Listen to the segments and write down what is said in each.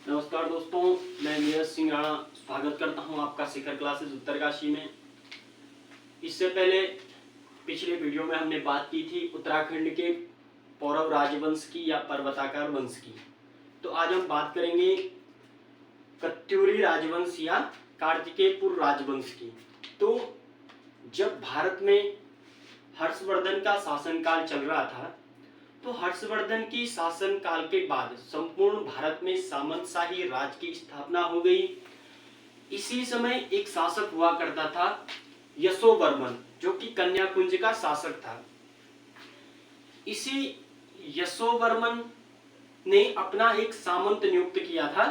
नमस्कार दोस्तों, मैं नीरज सिंह राणा स्वागत करता हूं आपका शिखर क्लासेस उत्तरकाशी में। इससे पहले पिछले वीडियो में हमने बात की थी उत्तराखंड के पौरव राजवंश की या पर्वताकार वंश की। तो आज हम बात करेंगे कत्यूरी राजवंश या कार्तिकेयपुर राजवंश की। तो जब भारत में हर्षवर्धन का शासनकाल चल रहा था, तो हर्षवर्धन की शासनकाल के बाद संपूर्ण भारत में सामंतशाही राज की स्थापना हो गई। इसी समय एक शासक हुआ करता था यशोवर्मन, जो कि कन्याकुंज का शासक था। इसी यशोवर्मन ने अपना एक सामंत नियुक्त किया था,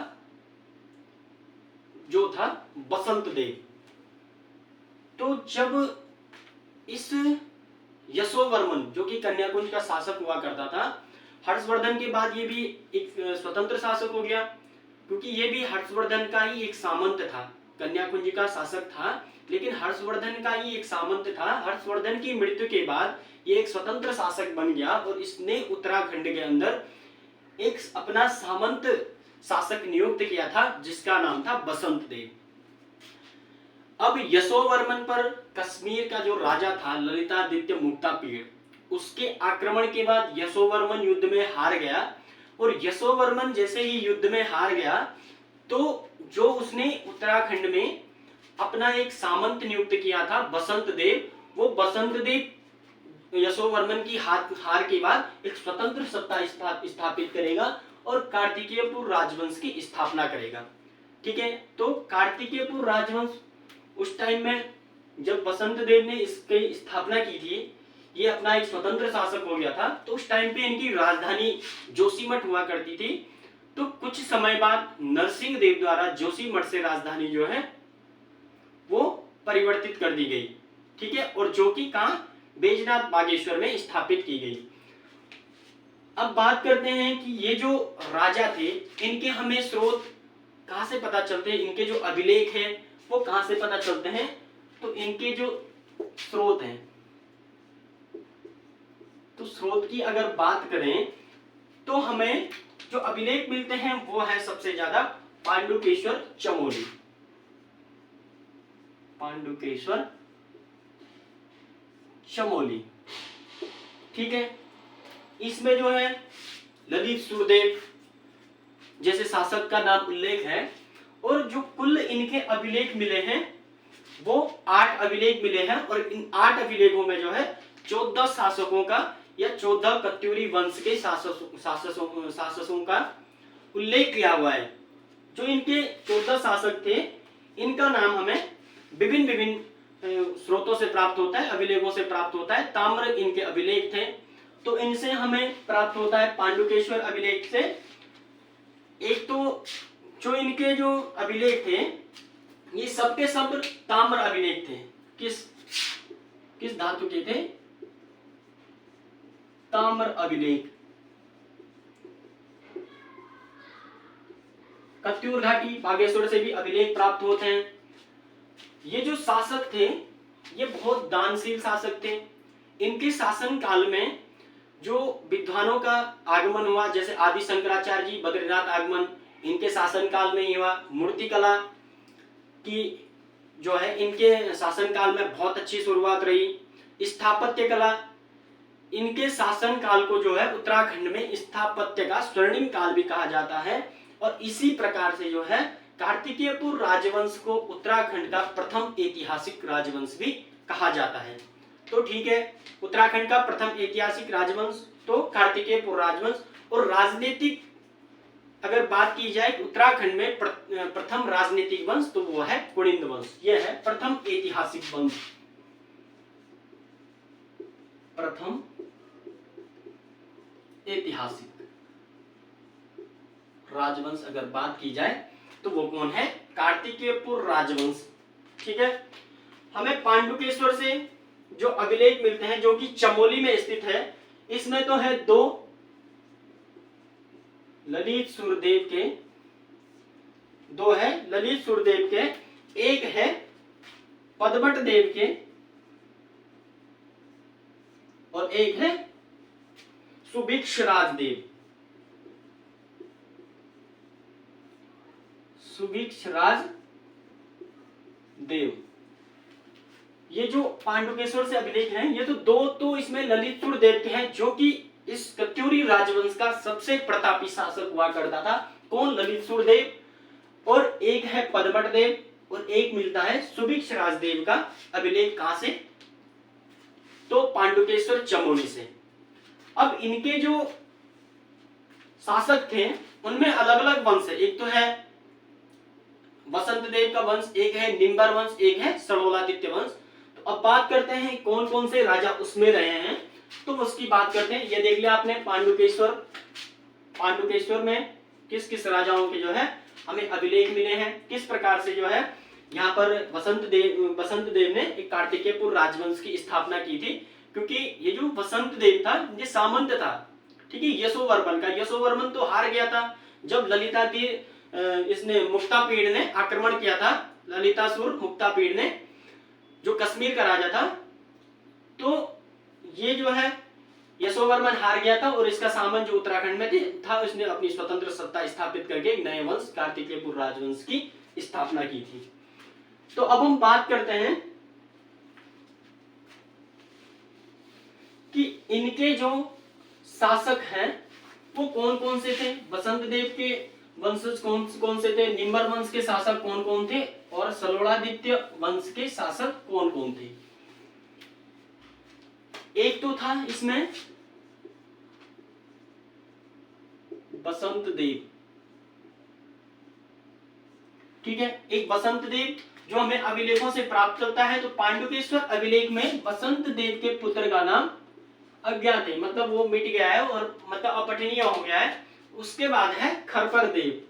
जो था बसंत देव। तो जब इस यशोवर्मन, जो कि कन्याकुंज का शासक हुआ करता था, हर्षवर्धन के बाद ये भी एक स्वतंत्र शासक हो गया, क्योंकि ये भी हर्षवर्धन का ही एक सामंत था। कन्याकुंज का शासक था, लेकिन हर्षवर्धन का ही एक सामंत था। हर्षवर्धन की मृत्यु के बाद ये एक स्वतंत्र शासक बन गया और इसने उत्तराखंड के अंदर एक अपना सामंत शासक नियुक्त किया था, जिसका नाम था बसंत देव। अब यशोवर्मन पर कश्मीर का जो राजा था ललितादित्य मुक्तापीड़, उसके आक्रमण के बाद यशोवर्मन युद्ध में हार गया। और यशोवर्मन जैसे ही युद्ध में हार गया, तो जो उसने उत्तराखंड में अपना एक सामंत नियुक्त किया था बसंत देव, वो बसंत देव यशोवर्मन की हार के बाद एक स्वतंत्र सत्ता स्थापित करेगा और कार्तिकेयपुर राजवंश की स्थापना करेगा। ठीक है, तो कार्तिकेयपुर राजवंश उस टाइम में जब बसंत देव ने इसकी स्थापना की थी, ये अपना एक स्वतंत्र शासक हो गया था, तो उस टाइम पे इनकी राजधानी जोशीमठ हुआ करती थी। तो कुछ समय बाद नरसिंह देव द्वारा जोशीमठ से राजधानी जो है वो परिवर्तित कर दी गई। ठीक है, और जो कि कहां, बैजनाथ बागेश्वर में स्थापित की गई। अब बात करते हैं कि ये जो राजा थे, इनके हमें स्रोत कहां से पता चलते हैं, इनके जो अभिलेख है वो कहां से पता चलते हैं। तो इनके जो स्रोत हैं, तो स्रोत की अगर बात करें तो हमें जो अभिलेख मिलते हैं वो है सबसे ज्यादा पांडुकेश्वर चमोली। पांडुकेश्वर चमोली, ठीक है। इसमें जो है ललित सुरदेव जैसे शासक का नाम उल्लेख है, और जो कुल इनके अभिलेख मिले हैं वो 8 अभिलेख मिले हैं। और इन 8 अभिलेखों में जो है 14 शासकों का या 14 कत्यूरी वंश के शासकों का उल्लेख किया हुआ है। जो इनके 14 शासक थे, इनका नाम हमें विभिन्न विभिन्न स्रोतों से प्राप्त होता है, अभिलेखों से प्राप्त होता है। ताम्र इनके अभिलेख थे, तो इनसे हमें प्राप्त होता है पांडुकेश्वर अभिलेख से। एक तो जो इनके जो अभिलेख थे, ये सब के सब ताम्र अभिलेख थे। किस किस धातु के थे? ताम्र अभिलेख। कत्यूर घाटी बागेश्वर से भी अभिलेख प्राप्त होते हैं। ये जो शासक थे, ये बहुत दानशील शासक थे। इनके शासन काल में जो विद्वानों का आगमन हुआ, जैसे आदि शंकराचार्य जी, बद्रीनाथ आगमन इनके शासन काल में ही हुआ। मूर्तिकला की जो है इनके शासन काल में बहुत अच्छी शुरुआत रही। स्थापत्य कला, इनके शासन काल को जो है उत्तराखंड में स्थापत्य का स्वर्णिम काल भी कहा जाता है। और इसी प्रकार से जो है कार्तिकेयपुर राजवंश को उत्तराखंड का प्रथम ऐतिहासिक राजवंश भी कहा जाता है। तो ठीक है, उत्तराखंड का प्रथम ऐतिहासिक राजवंश तो कार्तिकेयपुर राजवंश। और राजनीतिक अगर बात की जाए उत्तराखंड में प्रथम राजनीतिक वंश, तो वो है कुणिंद वंश। यह है प्रथम ऐतिहासिक वंश, प्रथम ऐतिहासिक राजवंश अगर बात की जाए तो वो कौन है? कार्तिकेयपुर राजवंश। ठीक है, हमें पांडुकेश्वर से जो अभिलेख मिलते हैं, जो कि चमोली में स्थित है, इसमें तो है 2 ललित सुरदेव के, 2 है ललित सुरदेव के, एक है पदमट देव के, और एक है सुभिक्षराज देव। सुभिक्षराज देव। ये जो पांडुकेश्वर से अभिलेख हैं, ये तो दो तो इसमें ललितसुर देव के हैं, जो कि इस कत्यूरी राजवंश का सबसे प्रतापी शासक हुआ करता था। कौन? ललितसुर देव। और एक है पदमट देव और एक मिलता है सुभिक्षराज देव का अभिलेख। कहां से? तो पांडुकेश्वर चमोली से। अब इनके जो शासक थे उनमें अलग अलग वंश है। एक तो है वसंत देव का वंश, एक है निम्बर वंश, एक है सलोलादित्य वंश। तो अब बात करते हैं कौन कौन से राजा उसमें रहे हैं, तो उसकी बात करते हैं। ये देख लिया आपने पांडुकेश्वर में किस किस राजाओं के जो है हमें अभिलेख मिले हैं, किस प्रकार से जो है यहाँ पर वसंत देव ने एक कार्तिकेयपुर राजवंश की स्थापना की थी। क्योंकि ये जो वसंत देव था ये सामंत था, ठीक है, यशोवर्मन का। यशोवर्मन तो हार गया था जब इसने मुक्तापीड़ ने आक्रमण किया था। ललितासुर मुक्तापीड़ ने, जो कश्मीर का राजा था, तो ये जो है यशोवर्मन हार गया था और इसका सामंत जो उत्तराखंड में था उसने अपनी स्वतंत्र सत्ता स्थापित करके एक नए वंश कार्तिकेयपुर राजवंश की स्थापना की थी। तो अब हम बात करते हैं कि इनके जो शासक हैं वो कौन कौन से थे। वसंत देव के वंशज कौन कौन से थे, निम्बर वंश के शासक कौन कौन थे और सलोलादित्य वंश के शासक कौन कौन थे। एक तो था इसमें वसंत देव, ठीक है, एक वसंत देव जो हमें अभिलेखों से प्राप्त चलता है। तो पांडुकेश्वर अभिलेख में वसंत देव के पुत्र का नाम अज्ञात है, मतलब वो मिट गया है और मतलब अपठनीय हो गया है। उसके बाद है खरपर देव।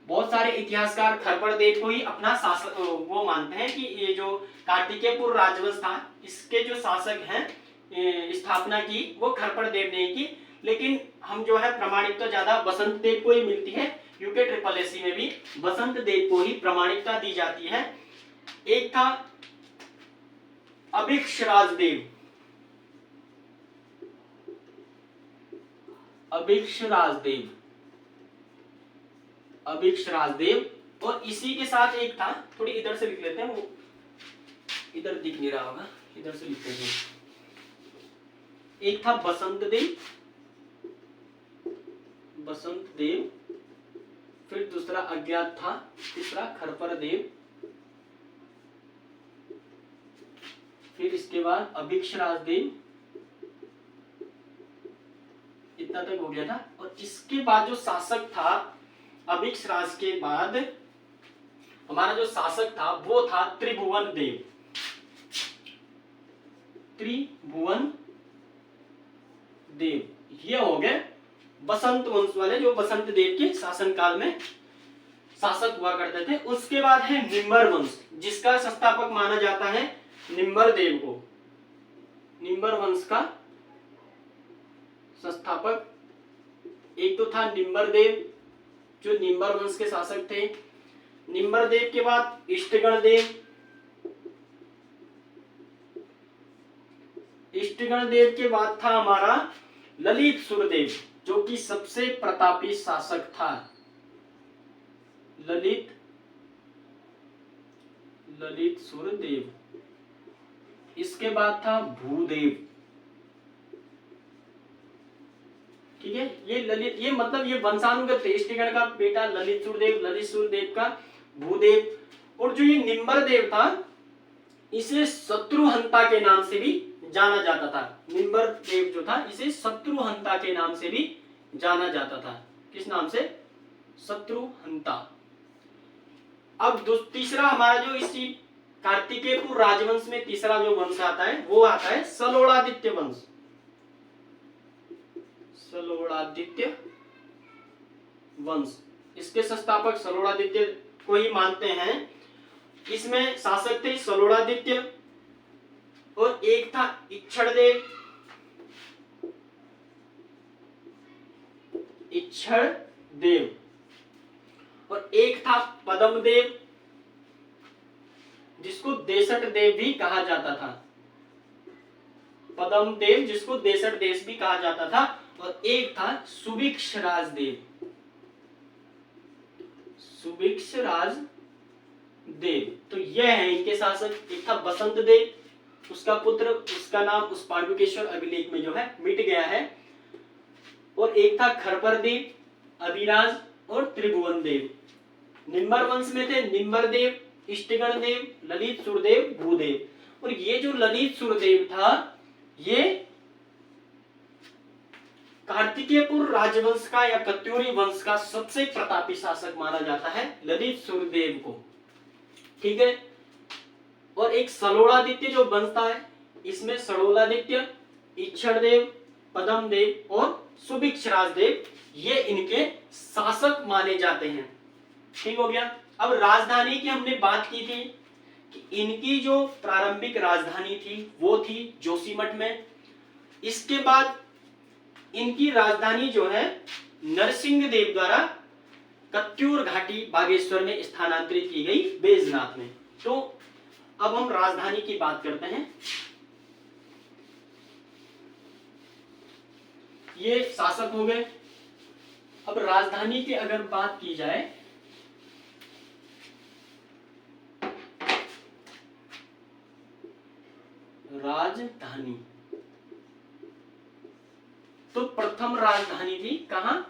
बहुत सारे इतिहासकार खरपर देव को ही अपना शासक वो मानते हैं कि ये जो कार्तिकेयपुर राजवंश था इसके जो शासक हैं स्थापना की वो खरपर देव ने की। लेकिन हम जो है प्रामाणिकता ज्यादा वसंत देव को ही मिलती है। यूके ट्रिपल एसी में भी वसंत देव को ही प्रामाणिकता दी जाती है। एक था अभिक्षराज देव, अभिक्षराज देव। और इसी के साथ एक था, थोड़ी इधर से लिख लेते हैं, वो इधर दिख नहीं रहा होगा, इधर से लिखते हैं। एक था वसंत देव, फिर दूसरा अज्ञात था, तीसरा खरपर देव, फिर इसके बाद अभिक्षराज देव। इतना तक हो गया था। और इसके बाद जो शासक था अभिक्षराज के बाद हमारा जो शासक था वो था त्रिभुवन देव। ये हो गए वसंत वंश वाले जो वसंत देव के शासन काल में शासक हुआ करते थे। उसके बाद है निम्बर वंश, जिसका संस्थापक माना जाता है निम्बर देव को। निम्बर वंश का संस्थापक एक तो था निम्बर देव जो निम्बर वंश के शासक थे। निम्बर देव के बाद इष्टगण देव के बाद था हमारा ललितसुर देव, जो कि सबसे प्रतापी शासक था। ललितसुर देव। इसके बाद था भूदेव, ठीक है। ये मतलब ये वंशानुगत थे। इष्टगण का बेटा ललितसुर देव का भूदेव। और जो ये निम्बर देव था इसे शत्रुहंता के नाम से भी जाना जाता था। निम्बर देव जो था इसे शत्रुहंता के नाम से भी जाना जाता था। किस नाम से? शत्रुहंता। अब तीसरा हमारा जो इसी कार्तिकेयपुर राजवंश में तीसरा जो वंश आता है वो आता है सलोलादित्य वंश। सलोलादित्य वंश, इसके संस्थापक सलोलादित्य को ही मानते हैं। इसमें शासक थे सलोलादित्य और एक था इक्षण देव और एक था पद्म देव, जिसको देसठ देव भी कहा जाता था। पद्म देव जिसको देसठ देश भी कहा जाता था। और एक था सुभिक्ष राजदेव। सुभिक्ष राजदेव, तो यह है इनके शासक। एक था बसंत देव, उसका पुत्र, उसका नाम उस पांडुकेश्वर अभिलेख में जो है मिट गया है। और एक था खरपर देव, अभिराज और त्रिभुवन देव। निम्बर वंश में थे निम्बर देव, इष्टगण देव, ललित सुरदेव, भूदेव। और ये जो ललित सुरदेव था, ये कार्तिकेयपुर राजवंश का या कत्यूरी वंश का सबसे प्रतापी शासक माना जाता है ललित सुरदेव को। ठीक है। और एक सलोड़ादित्य जो बनता है, इसमें सलोड़ादित्य, इक्षरदेव, पद्मदेव और सुभिक्ष राजदेव, ये इनके शासक माने जाते हैं। ठीक हो गया। अब राजधानी की हमने बात की थी कि इनकी जो प्रारंभिक राजधानी थी वो थी जोशीमठ में। इसके बाद इनकी राजधानी जो है नरसिंह देव द्वारा कत्यूर घाटी बागेश्वर में स्थानांतरित की गई बैजनाथ में। तो अब हम राजधानी की बात करते हैं। ये शासक हो गए। अब राजधानी की अगर बात की जाए, राजधानी, तो प्रथम राजधानी थी कहां?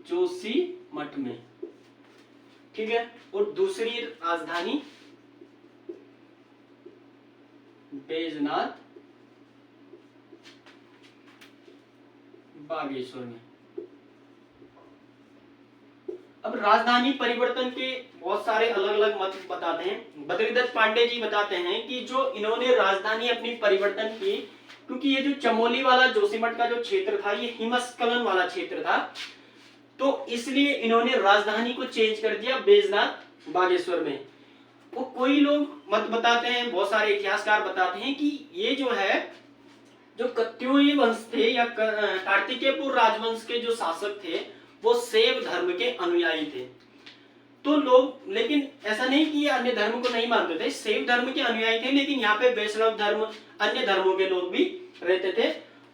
जोशीमठ में। ठीक है। और दूसरी राजधानी बैजनाथ बागेश्वर में। अब राजधानी परिवर्तन के बहुत सारे अलग अलग मत बताते हैं। बद्रीदत्त पांडे जी बताते हैं कि जो इन्होंने राजधानी अपनी परिवर्तन की, क्योंकि ये जो चमोली वाला जोशीमठ का जो क्षेत्र था, ये हिमस्खलन वाला क्षेत्र था, तो इसलिए इन्होंने राजधानी को चेंज कर दिया बैजनाथ बागेश्वर में। वो कोई लोग मत बताते हैं, बहुत सारे इतिहासकार बताते हैं कि ये जो है, जो कत्यूरी वंश थे या कार्तिकेयपुर राजवंश के जो शासक थे, वो शैव धर्म के अनुयायी थे। तो लोग, लेकिन ऐसा नहीं कि अन्य धर्म को नहीं मानते थे, शैव धर्म के अनुयायी थे, लेकिन यहाँ पे वैष्णव धर्म, अन्य धर्मों के लोग भी रहते थे।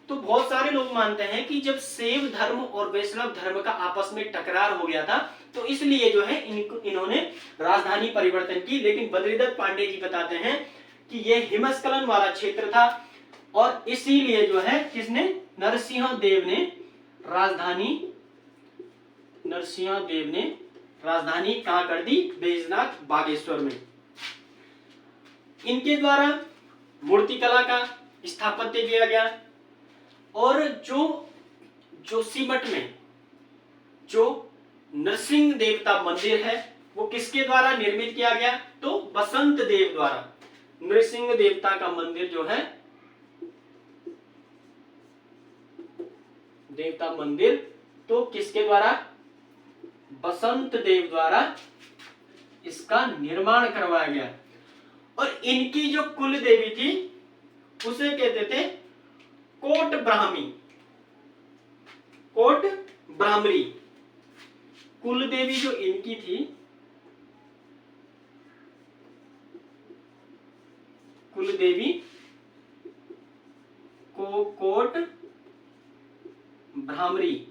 तो बहुत सारे लोग मानते हैं कि जब शैव धर्म और वैष्णव धर्म का आपस में टकरार हो गया था, तो इसलिए जो है इन्होंने राजधानी परिवर्तन की। लेकिन बद्रीदत्त पांडे जी बताते हैं कि यह हिमस्खलन वाला क्षेत्र था, और इसीलिए जो है किसने, नरसिंह देव ने राजधानी कहां कर दी? बैजनाथ बागेश्वर में। इनके द्वारा मूर्तिकला का स्थापत्य किया गया। और जो जोशीमठ में जो नरसिंह देवता मंदिर है, वो किसके द्वारा निर्मित किया गया? तो बसंत देव द्वारा। नरसिंह देवता का मंदिर जो है, देवता मंदिर, तो किसके द्वारा? बसंत देव द्वारा इसका निर्माण करवाया गया। और इनकी जो कुल देवी थी, उसे कहते थे कोट ब्राह्मरी। कुल देवी जो इनकी थी, कुल देवी को कोट ब्राह्मरी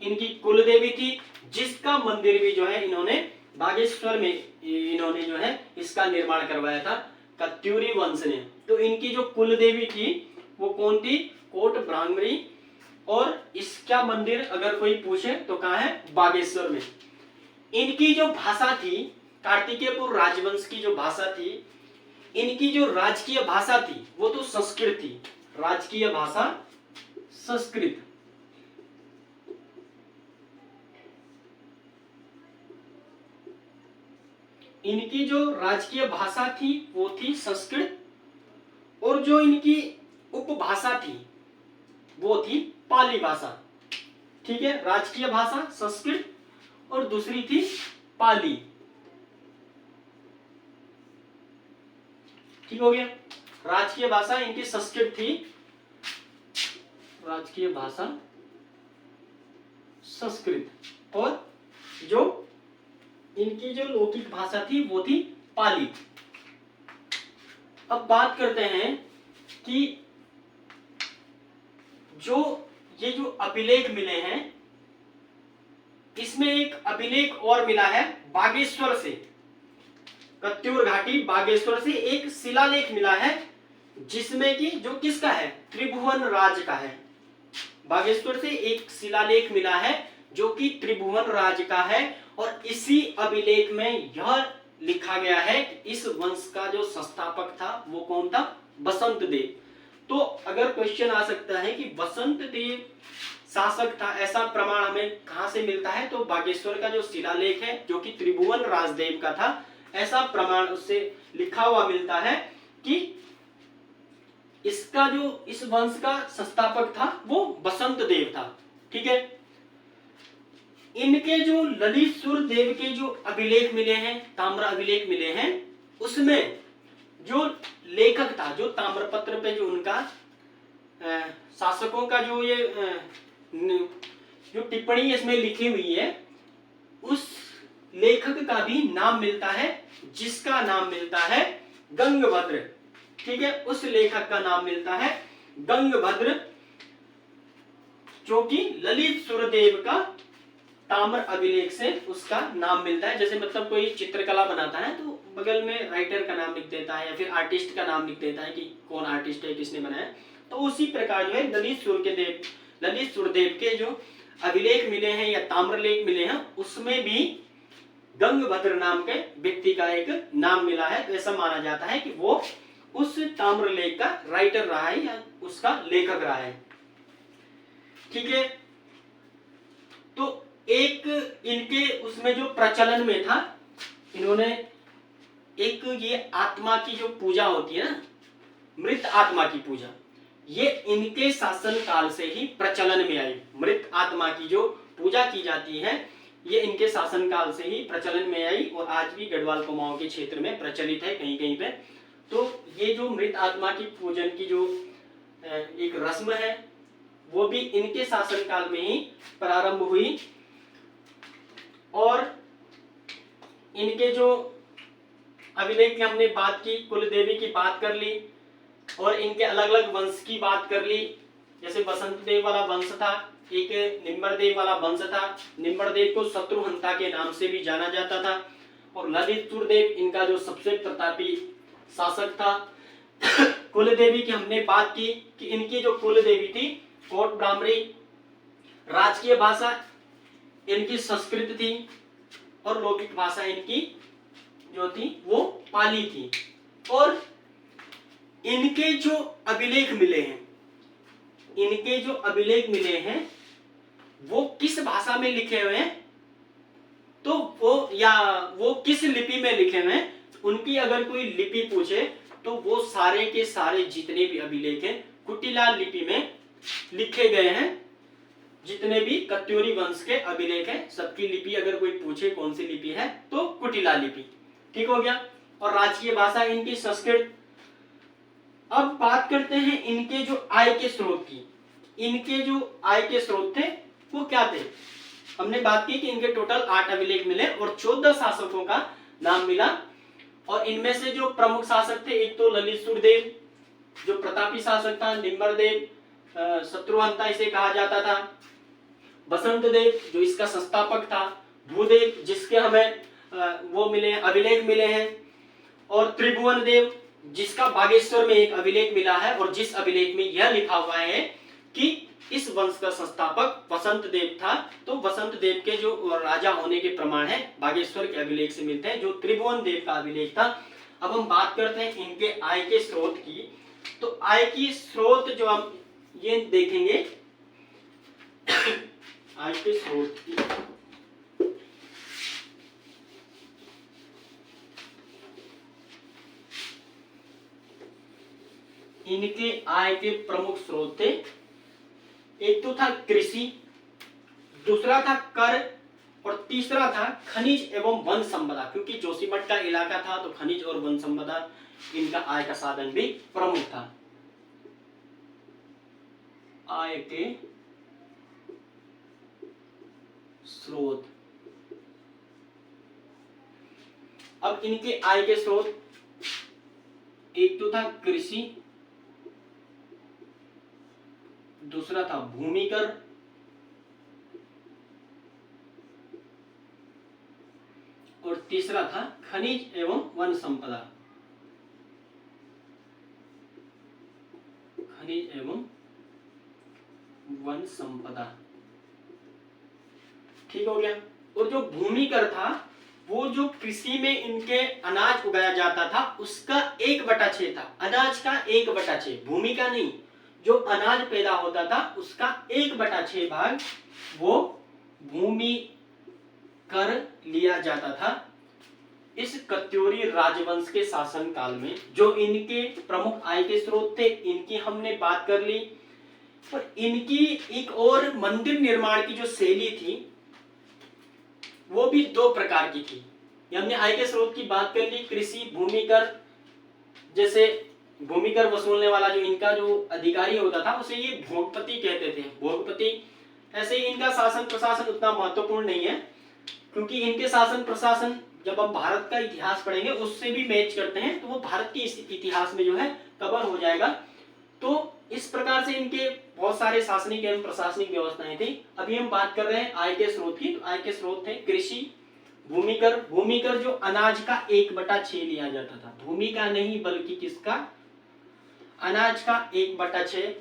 इनकी कुल देवी थी, जिसका मंदिर भी जो है इन्होंने बागेश्वर में इन्होंने जो है इसका निर्माण करवाया था कत्यूरी वंश ने। तो इनकी जो कुल देवी थी वो कौन थी? कोट ब्राह्मरी। और इसका मंदिर अगर कोई पूछे तो कहाँ है? बागेश्वर में। इनकी जो भाषा थी, कार्तिकेयपुर राजवंश की जो भाषा थी, इनकी जो राजकीय भाषा थी वो तो संस्कृत थी। राजकीय भाषा संस्कृत। इनकी जो राजकीय भाषा थी वो थी संस्कृत, और जो इनकी उपभाषा थी वो थी पाली भाषा। ठीक है। राजकीय भाषा संस्कृत और दूसरी थी पाली। ठीक हो गया। राजकीय भाषा इनकी संस्कृत थी, राजकीय भाषा संस्कृत, और जो इनकी जो लौकिक भाषा थी वो थी पाली। अब बात करते हैं कि जो ये जो अभिलेख मिले हैं, इसमें एक अभिलेख और मिला है बागेश्वर से, कत्यूर घाटी बागेश्वर से एक शिलालेख मिला है, जिसमें कि जो किसका है, त्रिभुवन राज का है। बागेश्वर से एक शिलालेख मिला है जो कि त्रिभुवन राज का है, और इसी अभिलेख में यह लिखा गया है कि इस वंश का जो संस्थापक था वो कौन था, बसंत देव। तो अगर क्वेश्चन आ सकता है कि बसंत देव शासक था, ऐसा प्रमाण हमें कहां से मिलता है, तो बागेश्वर का जो शिलालेख है जो कि त्रिभुवन राजदेव का था, ऐसा प्रमाण उससे लिखा हुआ मिलता है कि इसका जो इस वंश का संस्थापक था वो बसंत देव था। ठीक है, इनके जो ललित सुर देव के जो अभिलेख मिले हैं, ताम्र अभिलेख मिले हैं, उसमें जो लेखक था, जो ताम्रपत्र पे जो उनका शासकों का जो ये जो टिप्पणी इसमें लिखी हुई है, उस लेखक का भी नाम मिलता है, जिसका नाम मिलता है गंगभद्र। ठीक है, उस लेखक का नाम मिलता है गंगभद्र, जो कि ललित सुरदेव का ताम्र अभिलेख से उसका नाम मिलता है। जैसे मतलब कोई चित्रकला बनाता है तो बगल में राइटर का नाम लिख देता है या फिर आर्टिस्ट का नाम लिख देता है कि कौन आर्टिस्ट है, किसने बनाया। तो उसी प्रकार जो है ललित सुरदेव के जो अभिलेख मिले हैं या ताम्रलेख मिले हैं, उसमें भी गंगभद्र नाम के व्यक्ति का एक नाम मिला है। तो ऐसा माना जाता है कि वो उस ताम्रलेख का राइटर रहा है या उसका लेखक रहा है। ठीक है, तो एक इनके उसमें जो प्रचलन में था, इन्होंने एक ये आत्मा की जो पूजा होती है ना, मृत आत्मा की पूजा, ये इनके शासन काल से ही प्रचलन में आई। मृत आत्मा की जो पूजा की जाती है ये इनके शासन काल से ही प्रचलन में आई, और आज भी गढ़वाल कुमाऊं के क्षेत्र में प्रचलित है कहीं कहीं पे। तो ये जो मृत आत्मा की पूजन की जो एक रस्म है, वो भी इनके शासन काल में ही प्रारंभ हुई, और इनके जो अभिलेख की हमने बात की, कुलदेवी की बात कर ली, और इनके अलग अलग वंश की बात कर ली। जैसे बसंत देव वाला वंश था, एक निम्बरदेव वाला वंश था। निम्बरदेव को शत्रुहंता के नाम से भी जाना जाता था, और ललित सुरदेव इनका जो सबसे प्रतापी शासक था। कुलदेवी की हमने बात की कि इनकी जो कुलदेवी थी कोट ब्राह्मणी, राजकीय भाषा इनकी संस्कृत थी, और लौकिक भाषा इनकी जो थी वो पाली थी। और इनके जो अभिलेख मिले हैं, इनके जो अभिलेख मिले हैं वो किस भाषा में लिखे हुए हैं, तो वो किस लिपि में लिखे हुए हैं, उनकी अगर कोई लिपि पूछे तो वो सारे के सारे जितने भी अभिलेख हैं कुटिला लिपि में लिखे गए हैं। जितने भी कत्यूरी वंश के अभिलेख हैं सबकी लिपि अगर कोई पूछे कौन सी लिपि है तो कुटिला लिपि। ठीक हो गया, और राजकीय भाषा इनकी संस्कृत। अब बात करते हैं इनके जो आय के स्रोत की। इनके जो आय के स्रोत थे वो क्या थे, हमने बात की कि इनके टोटल 8 अभिलेख मिले और 14 शासकों का नाम मिला, और इनमें से जो प्रमुख शासक थे, एक तो ललित सुरदेव जो प्रतापी शासक था, निम्बरदेव शत्रुहंता इसे कहा जाता था, बसंत देव जो इसका संस्थापक था, भूदेव जिसके हमें वो मिले अभिलेख मिले हैं, और त्रिभुवन देव जिसका बागेश्वर में एक अभिलेख मिला है, और जिस अभिलेख में यह लिखा हुआ है कि इस वंश का संस्थापक बसंत देव था। तो बसंत देव के जो राजा होने के प्रमाण है बागेश्वर के अभिलेख से मिलते हैं, जो त्रिभुवन देव का अभिलेख था। अब हम बात करते हैं इनके आय के स्रोत की। तो आय की स्रोत जो हम ये देखेंगे आय के स्रोत की, इनके आय के प्रमुख स्रोत थे, एक तो था कृषि, दूसरा था कर, और तीसरा था खनिज एवं वन संपदा। क्योंकि जोशीमठ का इलाका था तो खनिज और वन संपदा इनका आय का साधन भी प्रमुख था। आय के स्रोत, अब इनके आय के स्रोत एक तो था कृषि, दूसरा था भूमिकर, और तीसरा था खनिज एवं वन संपदा। खनिज एवं वन संपदा, ठीक हो गया। और जो भूमिकर था वो जो कृषि में इनके अनाज उगाया जाता था उसका 1/6 था, अनाज का 1/6, भूमि का नहीं, जो अनाज पैदा होता था उसका 1/6 भाग वो भूमि कर लिया जाता था इस कत्यूरी राजवंश के शासन काल में। जो इनके प्रमुख आय के स्रोत थे इनकी हमने बात कर ली, पर इनकी एक और मंदिर निर्माण की जो शैली थी वो भी 2 प्रकार की थी। हमने आय के स्रोत की बात कर ली, कृषि, भूमिकर, जैसे भूमिकर वसूलने वाला जो इनका जो अधिकारी होता था उसे ये भोगपति कहते थे, भोगपति। ऐसे ही इनका शासन प्रशासन उतना महत्वपूर्ण नहीं है, क्योंकि इनके शासन प्रशासन जब हम भारत का इतिहास पढ़ेंगे उससे भी मैच करते हैं तो वो भारत के इतिहास में जो है कवर हो जाएगा। तो इस प्रकार से इनके बहुत सारे शासनिक एवं प्रशासनिक व्यवस्थाएं थी। अभी हम बात कर रहे हैं आय के स्रोत की, तो आय के स्रोत थे कृषि, भूमिकर। भूमिकर जो अनाज का 1/6 लिया जाता था, भूमि का नहीं बल्कि किसका, अनाज का 1/6।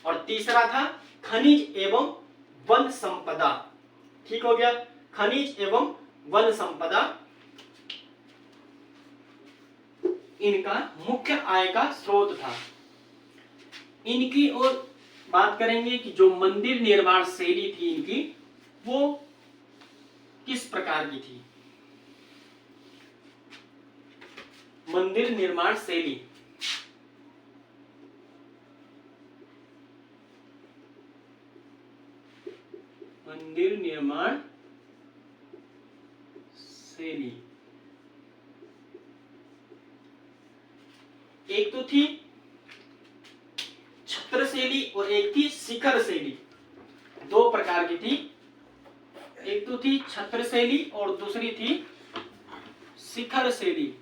और तीसरा था खनिज एवं वन संपदा, ठीक हो गया, खनिज एवं वन संपदा इनका मुख्य आय का स्रोत था। इनकी और बात करेंगे कि जो मंदिर निर्माण शैली थी इनकी वो किस प्रकार की थी। मंदिर निर्माण शैली, मंदिर निर्माण शैली एक तो थी छत्र शैली और एक थी शिखर शैली, 2 प्रकार की थी। एक तो थी छत्र शैली और दूसरी थी शिखर शैली।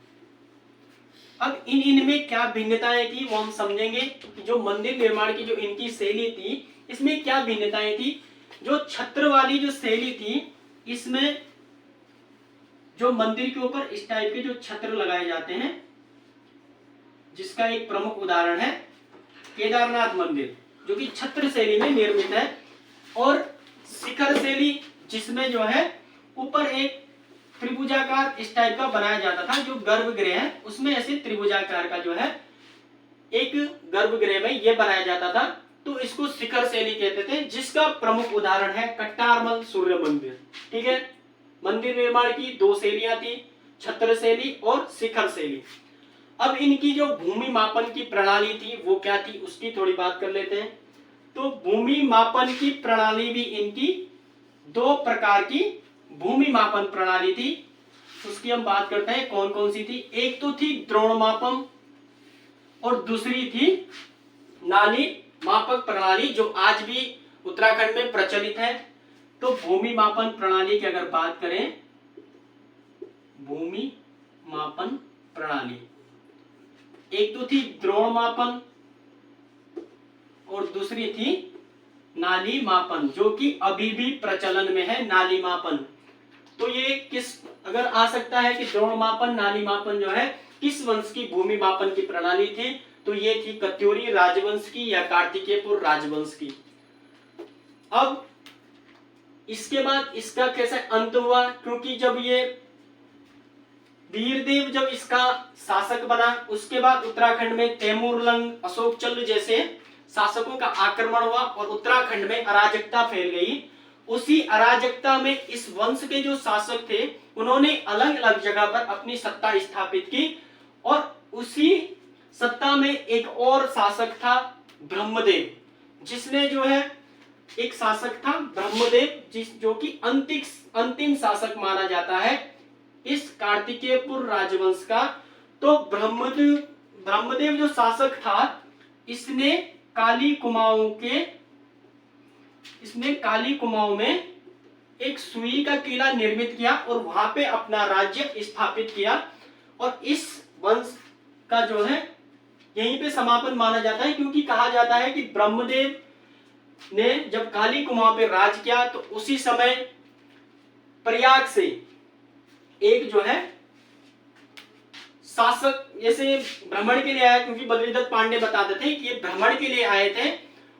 अब इनमें क्या भिन्नताएं थी वो हम समझेंगे कि जो मंदिर निर्माण की जो इनकी शैली थी इसमें क्या भिन्नताएं थी। जो छत्र वाली जो शैली थी इसमें जो मंदिर के ऊपर इस टाइप के जो छत्र लगाए जाते हैं, जिसका एक प्रमुख उदाहरण है केदारनाथ मंदिर जो कि छत्र शैली में निर्मित है। और शिखर शैली जिसमें जो है ऊपर एक त्रिभुजाकार इस टाइप का बनाया जाता था, जो गर्भगृह है उसमें ऐसे त्रिभुजाकार का जो है एक गर्भगृह में ये बनाया जाता था, तो इसको शिखर शैली कहते थे, जिसका प्रमुख उदाहरण है कट्टारमल सूर्य मंदिर। ठीक है, मंदिर निर्माण की 2 शैलियां थी, छत्र शैली और शिखर शैली। अब इनकी जो भूमि मापन की प्रणाली थी वो क्या थी उसकी थोड़ी बात कर लेते हैं। तो भूमि मापन की प्रणाली भी इनकी 2 प्रकार की भूमि मापन प्रणाली थी, उसकी हम बात करते हैं कौन कौन सी थी। एक तो थी द्रोण मापन और दूसरी थी नाली मापक प्रणाली, जो आज भी उत्तराखंड में प्रचलित है। तो भूमि मापन प्रणाली की अगर बात करें, भूमि मापन प्रणाली एक तो थी द्रोण मापन और दूसरी थी नाली मापन, जो कि अभी भी प्रचलन में है, नाली मापन। तो ये किस अगर आ सकता है कि द्रोण मापन नाली मापन जो है किस वंश की भूमि मापन की प्रणाली थी, तो ये थी कत्यूरी राजवंश की या कार्तिकेयपुर राजवंश की। अब इसके बाद इसका कैसे अंत हुआ, क्योंकि जब ये वीरदेव जब इसका शासक बना उसके बाद उत्तराखंड में तैमूरलंग, अशोक चल्ल जैसे शासकों का आक्रमण हुआ और उत्तराखंड में अराजकता फैल गई। उसी अराजकता में इस वंश के जो शासक थे उन्होंने अलग अलग जगह पर अपनी सत्ता स्थापित की, और उसी सत्ता में एक और शासक था ब्रह्मदेव, जिसने जो है एक शासक था ब्रह्मदेव जो कि अंतिम शासक माना जाता है इस कार्तिकेयपुर राजवंश का। तो ब्रह्मदेव जो शासक था इसने काली कुमाऊं में एक सुई का किला निर्मित किया और वहां पे अपना राज्य स्थापित किया, और इस वंश का जो है यहीं पे समापन माना जाता है, क्योंकि कहा जाता है कि ब्रह्मदेव ने जब काली कुमाऊं पे राज किया तो उसी समय प्रयाग से एक जो है शासक जैसे भ्रमण के लिए आया, क्योंकि बद्रीदत्त पांडे बताते थे कि ये भ्रमण के लिए आए थे,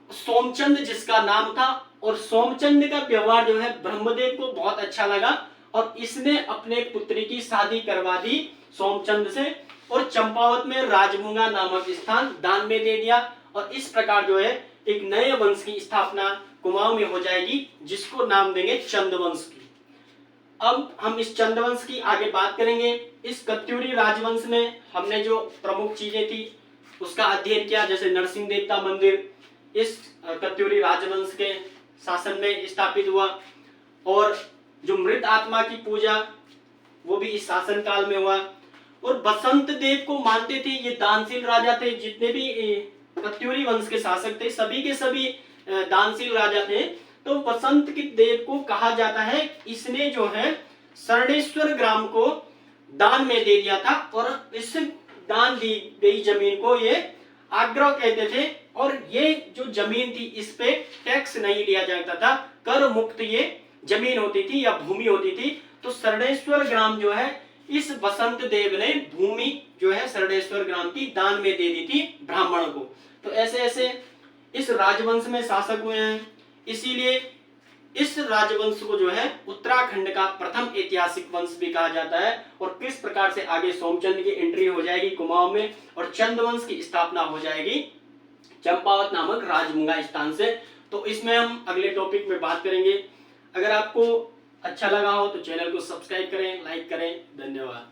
सोमचंद जिसका नाम था। और सोमचंद का व्यवहार जो है ब्रह्मदेव को बहुत अच्छा लगा और इसने अपने पुत्री की शादी करवा दी सोमचंद से और चंपावत में राजमुंगा नामक स्थान दान में दे दिया। और इस प्रकार जो है एक नए वंश की स्थापना कुमाऊं में हो जाएगी, जिसको नाम देंगे चंदवंश की। अब हम इस चंदवंश की आगे बात करेंगे। इस कत्यूरी राजवंश में हमने जो प्रमुख चीजें थी उसका अध्ययन किया, जैसे नरसिंह देवता मंदिर इस कत्यूरी राजवंश के शासन में स्थापित हुआ और जो मृत आत्मा की पूजा वो भी इस शासन काल में हुआ। और बसंत देव को मानते थे, ये दानशील राजा थे। जितने भी कत्यूरी वंश के शासक थे सभी के सभी दानशील राजा थे। तो बसंत के देव को कहा जाता है, इसने जो है शरणेश्वर ग्राम को दान में दे दिया था और इस दान दी गई जमीन को ये आग्रह कहते थे। और ये जो जमीन थी इस पे टैक्स नहीं लिया जाता था, कर मुक्त ये जमीन होती थी या भूमि होती थी। तो शरणेश्वर ग्राम जो है इस बसंत देव ने भूमि जो है शरणेश्वर ग्राम की दान में दे दी थी ब्राह्मण को। तो ऐसे ऐसे इस राजवंश में शासक हुए हैं, इसीलिए इस राजवंश को जो है उत्तराखंड का प्रथम ऐतिहासिक वंश भी कहा जाता है। और किस प्रकार से आगे सोमचंद की एंट्री हो जाएगी कुमाऊं में और चंदवंश की स्थापना हो जाएगी चंपावत नामक राजमुंगा स्थान से, तो इसमें हम अगले टॉपिक में बात करेंगे। अगर आपको अच्छा लगा हो तो चैनल को सब्सक्राइब करें, लाइक करें। धन्यवाद।